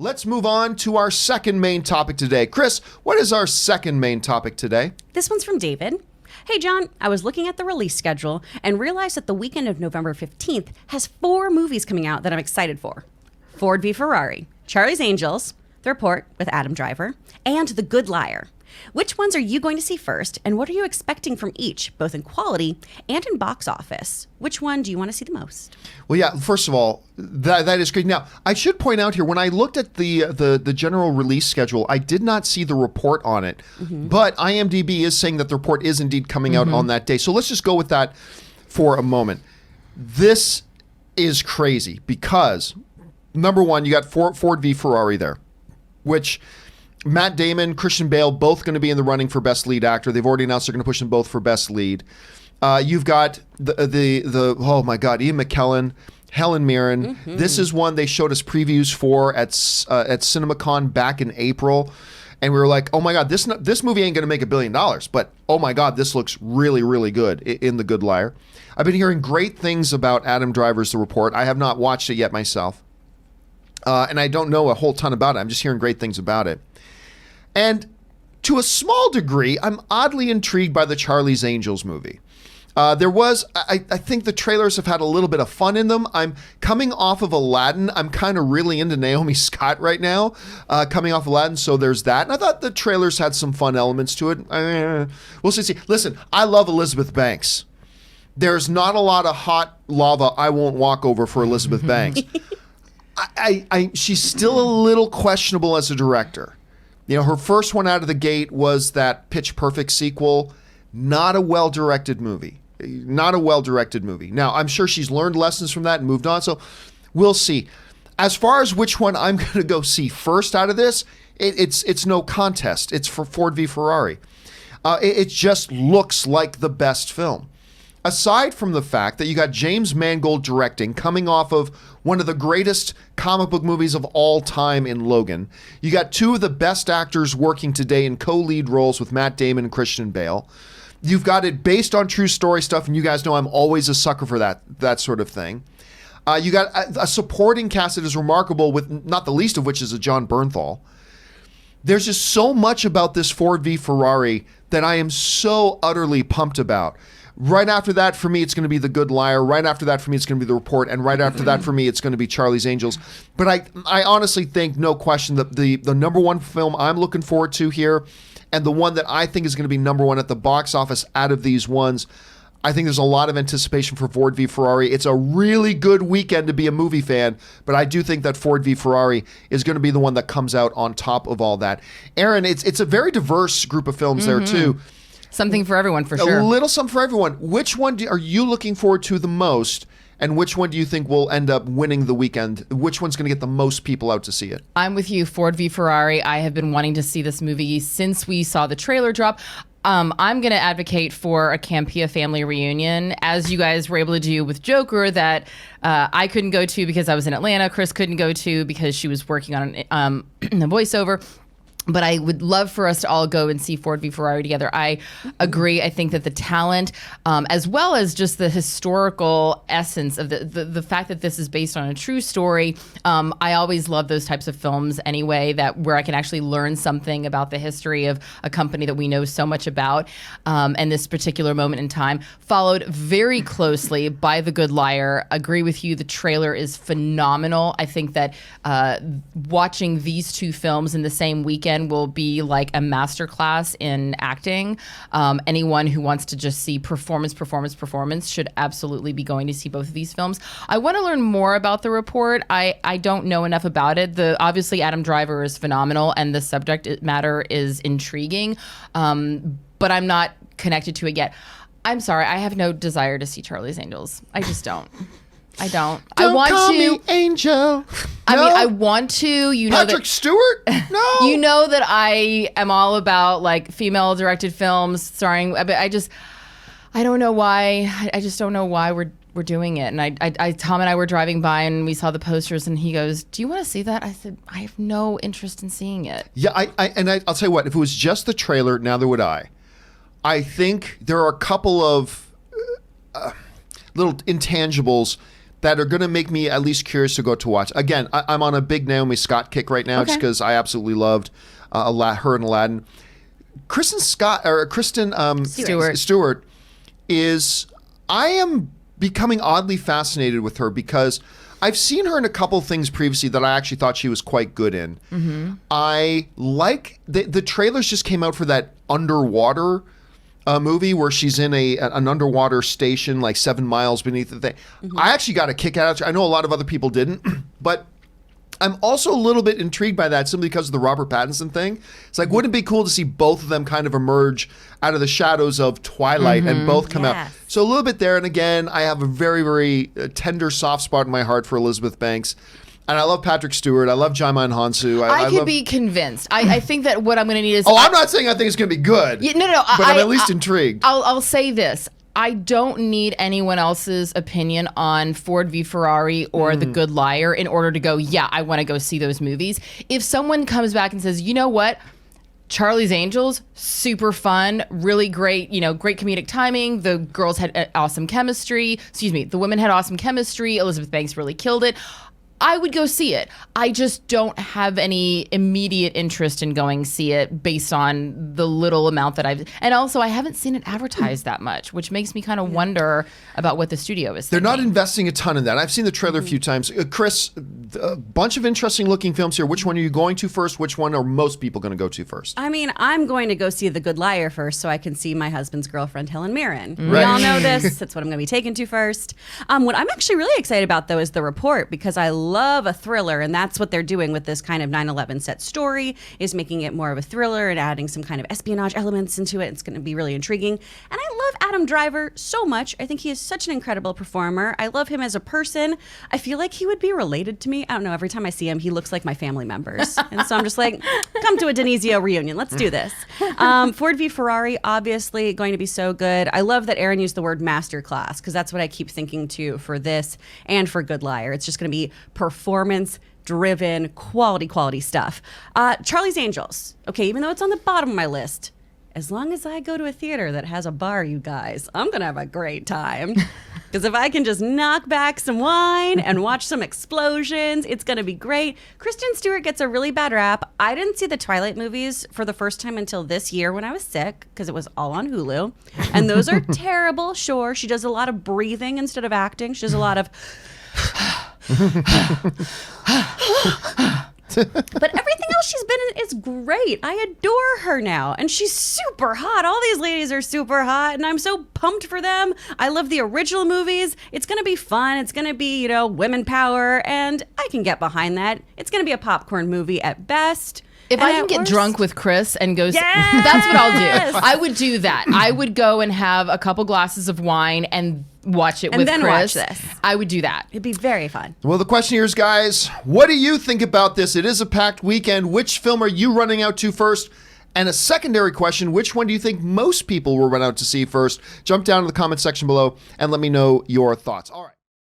Let's move on to our second main topic today. Chris, what is our second main topic today? This one's from David. Hey, John, I was looking at the release schedule and realized that the weekend of November 15th has 4 movies coming out that I'm excited for. Ford v. Ferrari, Charlie's Angels, The Report with Adam Driver, and The Good Liar. Which ones are you going to see first, and what are you expecting from each, both in quality and in box office? Which one do you want to see the most? Well, yeah, first of all, that is great. Now, I should point out here, when I looked at the general release schedule, I did not see The Report on it, but IMDb is saying that The Report is indeed coming out on that day. So let's just go with that for a moment. This is crazy because, number one, you got Ford v. Ferrari there, which Matt Damon, Christian Bale, both going to be in the running for Best Lead Actor. They've already announced they're going to push them both for Best Lead. You've got the oh my God, Ian McKellen, Helen Mirren. This is one they showed us previews for at CinemaCon back in April, and we were like, oh my God, this movie ain't going to make $1 billion, but oh my God, this looks really, really good in The Good Liar. I've been hearing great things about Adam Driver's The Report. I have not watched it yet myself, and I don't know a whole ton about it. I'm just hearing great things about it. And to a small degree, I'm oddly intrigued by the Charlie's Angels movie. I think the trailers have had a little bit of fun in them. I'm coming off of Aladdin. I'm kind of really into Naomi Scott right now, coming off Aladdin, so there's that. And I thought the trailers had some fun elements to it. We'll see. Listen, I love Elizabeth Banks. There's not a lot of hot lava I won't walk over for Elizabeth Banks. She's still a little questionable as a director. You know, her first one out of the gate was that Pitch Perfect sequel. Not a well-directed movie. Not a well-directed movie. Now, I'm sure she's learned lessons from that and moved on, so we'll see. As far as which one I'm going to go see first out of this, it's no contest. It's for Ford v. Ferrari. It just looks like the best film. Aside from the fact that you got James Mangold directing, coming off of one of the greatest comic book movies of all time in Logan, you got 2 of the best actors working today in co-lead roles with Matt Damon and Christian Bale. You've got it based on true story stuff, and you guys know I'm always a sucker for that sort of thing. You got a supporting cast that is remarkable, with not the least of which is a John Bernthal. There's just so much about this Ford v. Ferrari that I am so utterly pumped about. Right after that, for me, it's going to be The Good Liar. Right after that, for me, it's going to be The Report. And right after that, for me, it's going to be Charlie's Angels. But I honestly think, no question, that the number one film I'm looking forward to here, and the one that I think is going to be number one at the box office out of these ones, I think there's a lot of anticipation for Ford v. Ferrari. It's a really good weekend to be a movie fan, but I do think that Ford v. Ferrari is going to be the one that comes out on top of all that. Aaron, it's a very diverse group of films there, too. Something for everyone, for sure. A little something for everyone. Which one are you looking forward to the most, and which one do you think will end up winning the weekend? Which one's going to get the most people out to see it? I'm with you, Ford v. Ferrari. I have been wanting to see this movie since we saw the trailer drop. I'm going to advocate for a Campea family reunion, as you guys were able to do with Joker, that I couldn't go to because I was in Atlanta. Chris couldn't go to because she was working on a voiceover. But I would love for us to all go and see Ford v. Ferrari together. I agree. I think that the talent, as well as just the historical essence of the fact that this is based on a true story, I always love those types of films anyway, where I can actually learn something about the history of a company that we know so much about. And this particular moment in time, followed very closely by The Good Liar. Agree with you. The trailer is phenomenal. I think that watching these 2 films in the same weekend will be like a masterclass in acting. Anyone who wants to just see performance should absolutely be going to see both of these films. I want to learn more about The Report. I don't know enough about it. Obviously Adam Driver is phenomenal and the subject matter is intriguing, but I'm not connected to it yet. I'm sorry, I have no desire to see Charlie's Angels. I just don't. I don't. Don't I want call to. Me Angel. I No? mean, I want to. You know Patrick Stewart? No. You know that I am all about like female-directed films starring. But I don't know why. I just don't know why we're doing it. And Tom and I were driving by and we saw the posters and he goes, "Do you want to see that?" I said, "I have no interest in seeing it." Yeah, I'll tell you what. If it was just the trailer, neither would I. I think there are a couple of little intangibles that are going to make me at least curious to go to watch. Again, I'm on a big Naomi Scott kick right now, just because I absolutely loved her in Aladdin. Kristen Stewart is. I am becoming oddly fascinated with her because I've seen her in a couple things previously that I actually thought she was quite good in. Mm-hmm. I like the trailers just came out for that underwater movie where she's in an underwater station like 7 miles beneath the thing. Mm-hmm. I actually got a kick out of it. I know a lot of other people didn't, but I'm also a little bit intrigued by that simply because of the Robert Pattinson thing. It's like, wouldn't it be cool to see both of them kind of emerge out of the shadows of Twilight and both come out? So a little bit there. And again, I have a very, very tender, soft spot in my heart for Elizabeth Banks. And I love Patrick Stewart. I love Djimon Hounsou. I could be convinced. I think that what I'm going to need is... I'm not saying I think it's going to be good. No. But I'm at least intrigued. I'll say this. I don't need anyone else's opinion on Ford v Ferrari or The Good Liar in order to go, yeah, I want to go see those movies. If someone comes back and says, you know what? Charlie's Angels, super fun, really great, great comedic timing. The girls had awesome chemistry. The women had awesome chemistry. Elizabeth Banks really killed it. I would go see it. I just don't have any immediate interest in going see it based on the little amount that and also I haven't seen it advertised that much, which makes me kind of wonder about what the studio is thinking. They're not investing a ton in that. I've seen the trailer a few times. Chris, a bunch of interesting looking films here. Which one are you going to first? Which one are most people going to go to first? I mean, I'm going to go see The Good Liar first so I can see my husband's girlfriend, Helen Mirren. Right. We all know this. That's what I'm going to be taken to first. What I'm actually really excited about, though, is The Report, because I love a thriller, and that's what they're doing with this kind of 9/11 set story, is making it more of a thriller and adding some kind of espionage elements into it. It's going to be really intriguing. And I love Adam Driver so much. I think he is such an incredible performer. I love him as a person. I feel like he would be related to me. I don't know. Every time I see him, he looks like my family members. And so I'm just like, come to a Denizio reunion. Let's do this. Ford v Ferrari, obviously going to be so good. I love that Aaron used the word masterclass, because that's what I keep thinking too for this and for Good Liar. It's just going to be performance-driven, quality stuff. Charlie's Angels. Okay, even though it's on the bottom of my list, as long as I go to a theater that has a bar, you guys, I'm going to have a great time. Because if I can just knock back some wine and watch some explosions, it's going to be great. Kristen Stewart gets a really bad rap. I didn't see the Twilight movies for the first time until this year when I was sick, because it was all on Hulu. And those are terrible, sure. She does a lot of breathing instead of acting. She does a lot of... But everything else she's been in is great. I adore her now. And she's super hot. All these ladies are super hot, and I'm so pumped for them. I love the original movies. It's going to be fun. It's going to be, women power, and I can get behind that. It's going to be a popcorn movie at best. If I can get drunk with Chris and go, that's what I'll do. I would do that. I would go and have a couple glasses of wine and watch it with Chris. And then watch this. I would do that. It'd be very fun. Well, the question here is, guys, what do you think about this? It is a packed weekend. Which film are you running out to first? And a secondary question, which one do you think most people will run out to see first? Jump down to the comment section below and let me know your thoughts. All right.